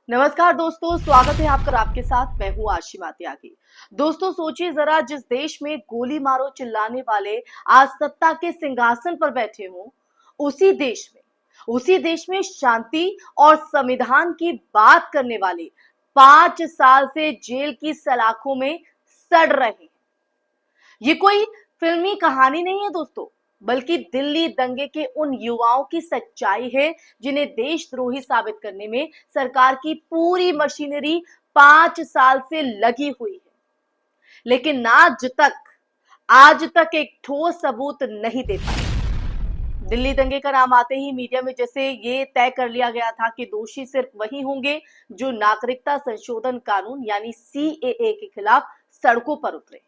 नमस्कार दोस्तों, स्वागत है आपका। आपके साथ मैं हूं आशिमा त्यागी। दोस्तों सोचिए जरा, जिस देश में गोली मारो चिल्लाने वाले आज सत्ता के सिंहासन पर बैठे हों, उसी देश में उसी देश में शांति और संविधान की बात करने वाले 5 साल से जेल की सलाखों में सड़ रहे हैं। ये कोई फिल्मी कहानी नहीं है दोस्तों, बल्कि दिल्ली दंगे के उन युवाओं की सच्चाई है जिन्हें देशद्रोही साबित करने में सरकार की पूरी मशीनरी 5 साल से लगी हुई है, लेकिन आज तक एक ठोस सबूत नहीं दे पाई। दिल्ली दंगे का नाम आते ही मीडिया में जैसे ये तय कर लिया गया था कि दोषी सिर्फ वही होंगे जो नागरिकता संशोधन कानून यानी सीएए के खिलाफ सड़कों पर उतरे।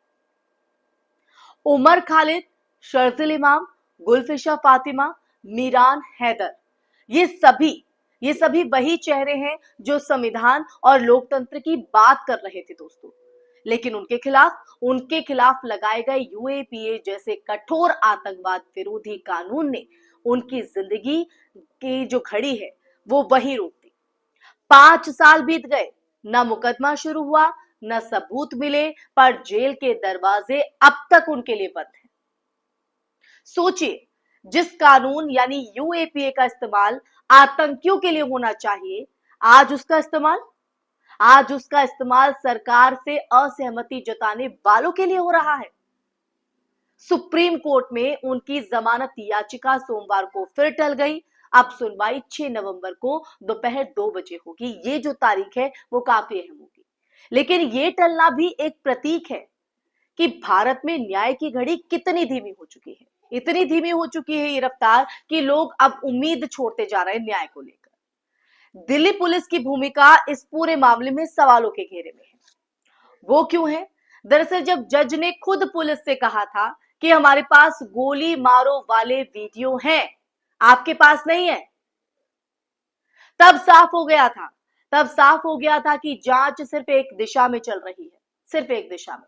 उमर खालिद, शर्जिल इमाम, गुलफिशा फातिमा, मीरान हैदर, ये सभी ये सभी वही चेहरे हैं जो संविधान और लोकतंत्र की बात कर रहे थे दोस्तों। लेकिन उनके खिलाफ लगाए गए यूएपीए जैसे कठोर आतंकवाद विरोधी कानून ने उनकी जिंदगी की जो घड़ी है वो वही रोक दी। 5 साल बीत गए, न मुकदमा शुरू हुआ, न सबूत मिले, पर जेल के दरवाजे अब तक उनके लिए बंद हैं। सोचिए, जिस कानून यानी यूएपीए का इस्तेमाल आतंकियों के लिए होना चाहिए, आज उसका इस्तेमाल आज उसका इस्तेमाल सरकार से असहमति जताने वालों के लिए हो रहा है। सुप्रीम कोर्ट में उनकी जमानत याचिका सोमवार को फिर टल गई। अब सुनवाई 6 नवंबर को दोपहर 2 बजे होगी। ये जो तारीख है वो काफी अहम होगी, लेकिन ये टलना भी एक प्रतीक है कि भारत में न्याय की घड़ी कितनी धीमी हो चुकी है। इतनी धीमी हो चुकी है ये रफ्तार कि लोग अब उम्मीद छोड़ते जा रहे हैं न्याय को लेकर। दिल्ली पुलिस की भूमिका इस पूरे मामले में सवालों के घेरे में है। वो क्यों है? दरअसल जब जज ने खुद पुलिस से कहा था कि हमारे पास गोली मारो वाले वीडियो हैं, आपके पास नहीं है, तब साफ हो गया था कि जांच सिर्फ एक दिशा में चल रही है, सिर्फ एक दिशा में।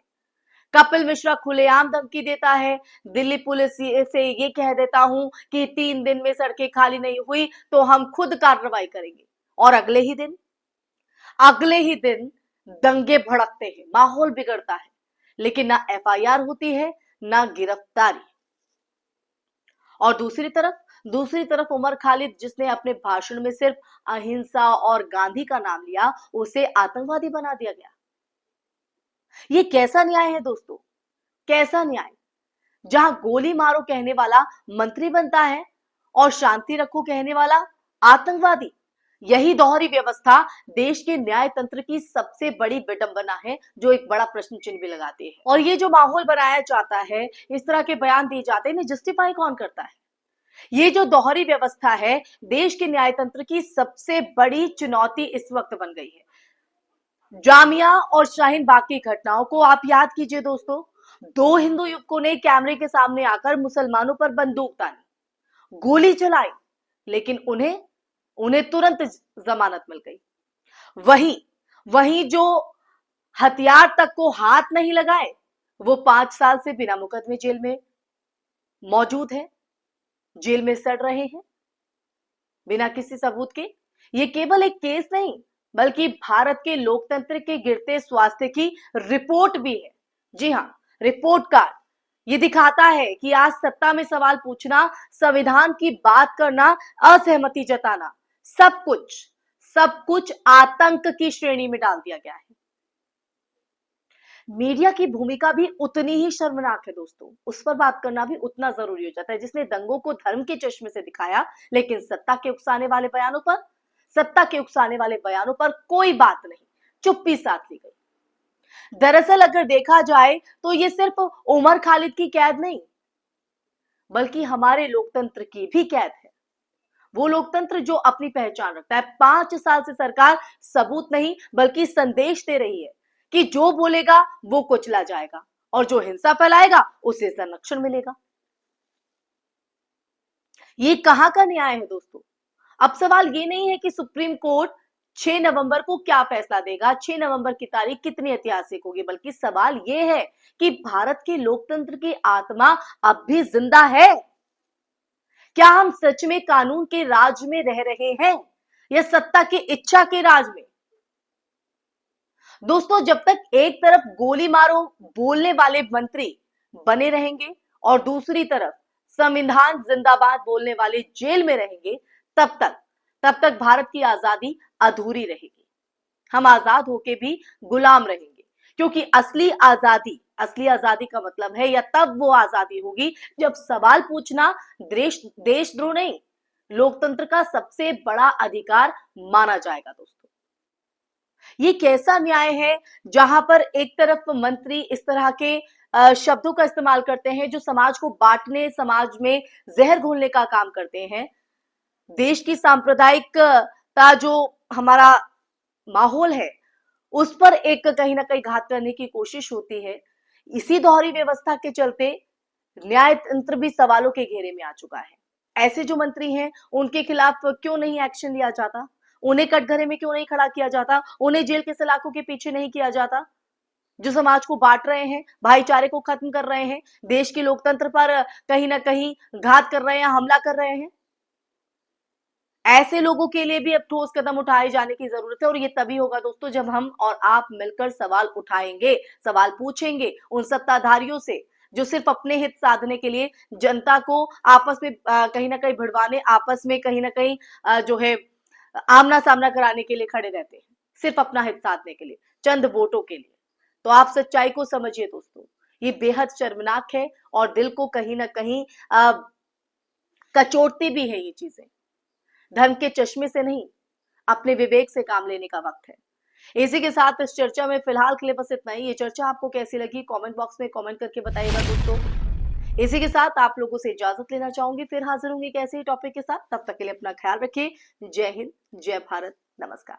कपिल मिश्रा खुलेआम धमकी देता है, दिल्ली पुलिस से ये कह देता हूं कि 3 दिन में सड़कें खाली नहीं हुई तो हम खुद कार्रवाई करेंगे, और अगले ही दिन दंगे भड़कते हैं, माहौल बिगड़ता है, लेकिन ना एफआईआर होती है ना गिरफ्तारी। और दूसरी तरफ उमर खालिद, जिसने अपने भाषण में सिर्फ अहिंसा और गांधी का नाम लिया, उसे आतंकवादी बना दिया गया। ये कैसा न्याय है दोस्तों? कैसा न्याय, जहां गोली मारो कहने वाला मंत्री बनता है और शांति रखो कहने वाला आतंकवादी। यही दोहरी व्यवस्था देश के न्याय तंत्र की सबसे बड़ी विडंबना है, जो एक बड़ा प्रश्न चिन्ह भी लगाती है। और ये जो माहौल बनाया जाता है, इस तरह के बयान दिए जाते हैं, इन्हें जस्टिफाई कौन करता है? ये जो दोहरी व्यवस्था है, देश के न्याय तंत्र की सबसे बड़ी चुनौती इस वक्त बन गई है। जामिया और शाहीन बाग की घटनाओं को आप याद कीजिए दोस्तों। 2 हिंदू युवकों ने कैमरे के सामने आकर मुसलमानों पर बंदूक तानी, गोली चलाई, लेकिन उन्हें उन्हें तुरंत जमानत मिल गई। वहीं वहीं जो हथियार तक को हाथ नहीं लगाए, वो 5 साल से बिना मुकदमे जेल में मौजूद है, जेल में सड़ रहे हैं बिना किसी सबूत के। ये केवल एक केस नहीं, बल्कि भारत के लोकतंत्र के गिरते स्वास्थ्य की रिपोर्ट भी है। जी हाँ, रिपोर्ट कार्ड। ये दिखाता है कि आज सत्ता में सवाल पूछना, संविधान की बात करना, असहमति जताना, सब कुछ आतंक की श्रेणी में डाल दिया गया है। मीडिया की भूमिका भी उतनी ही शर्मनाक है दोस्तों, उस पर बात करना भी उतना जरूरी हो जाता है, जिसने दंगों को धर्म के चश्मे से दिखाया, लेकिन सत्ता के उकसाने वाले बयानों पर कोई बात नहीं, चुप्पी साध ली गई। दरअसल अगर देखा जाए तो ये सिर्फ उमर खालिद की कैद नहीं, बल्कि हमारे लोकतंत्र की भी कैद है। वो लोकतंत्र जो अपनी पहचान रखता है। 5 साल से सरकार सबूत नहीं बल्कि संदेश दे रही है कि जो बोलेगा वो कुचला जाएगा, और जो हिंसा फैलाएगा उसे संरक्षण मिलेगा। ये कहां का न्याय है दोस्तों? अब सवाल ये नहीं है कि सुप्रीम कोर्ट 6 नवंबर को क्या फैसला देगा, 6 नवंबर की तारीख कितनी ऐतिहासिक होगी, बल्कि सवाल ये है कि भारत के लोकतंत्र की आत्मा अब भी जिंदा है। क्या हम सच में कानून के राज में रह रहे हैं या सत्ता की इच्छा के राज में? दोस्तों, जब तक एक तरफ गोली मारो बोलने वाले मंत्री बने रहेंगे और दूसरी तरफ संविधान जिंदाबाद बोलने वाले जेल में रहेंगे, तब तक भारत की आजादी अधूरी रहेगी। हम आजाद होके भी गुलाम रहेंगे, क्योंकि असली आजादी का मतलब है, या तब वो आजादी होगी जब सवाल पूछना देशद्रोह नहीं, लोकतंत्र का सबसे बड़ा अधिकार माना जाएगा। दोस्तों, ये कैसा न्याय है जहां पर एक तरफ मंत्री इस तरह के शब्दों का इस्तेमाल करते हैं जो समाज को बांटने, समाज में जहर घोलने का काम करते हैं। देश की सांप्रदायिकता जो हमारा माहौल है उस पर एक कहीं ना कहीं घात करने की कोशिश होती है। इसी दोहरी व्यवस्था के चलते न्याय तंत्र भी सवालों के घेरे में आ चुका है। ऐसे जो मंत्री हैं उनके खिलाफ क्यों नहीं एक्शन लिया जाता? उन्हें कटघरे में क्यों नहीं खड़ा किया जाता? उन्हें जेल के सलाखों के पीछे नहीं किया जाता? जो समाज को बांट रहे हैं, भाईचारे को खत्म कर रहे हैं, देश के लोकतंत्र पर कहीं ना कहीं घात कर रहे हैं, हमला कर रहे हैं, ऐसे लोगों के लिए भी अब ठोस कदम उठाए जाने की जरूरत है। और ये तभी होगा दोस्तों जब हम और आप मिलकर सवाल उठाएंगे, सवाल पूछेंगे उन सत्ताधारियों से जो सिर्फ अपने हित साधने के लिए जनता को आपस में कहीं ना कहीं भिड़वाने, आपस में कहीं ना कहीं जो है आमना सामना कराने के लिए खड़े रहते हैं, सिर्फ अपना हित साधने के लिए, चंद वोटों के लिए। तो आप सच्चाई को समझिए दोस्तों, ये बेहद शर्मनाक है और दिल को कहीं ना कहीं कचोटती भी है ये चीजें। धर्म के चश्मे से नहीं, अपने विवेक से काम लेने का वक्त है। इसी के साथ इस चर्चा में फिलहाल के लिए बस इतना ही। ये चर्चा आपको कैसी लगी कमेंट बॉक्स में कमेंट करके बताइएगा दोस्तों। इसी के साथ आप लोगों से इजाजत लेना चाहूंगी, फिर हाजिर होंगी एक ऐसे ही टॉपिक के साथ। तब तक के लिए अपना ख्याल रखिए। जय हिंद, जय भारत, नमस्कार।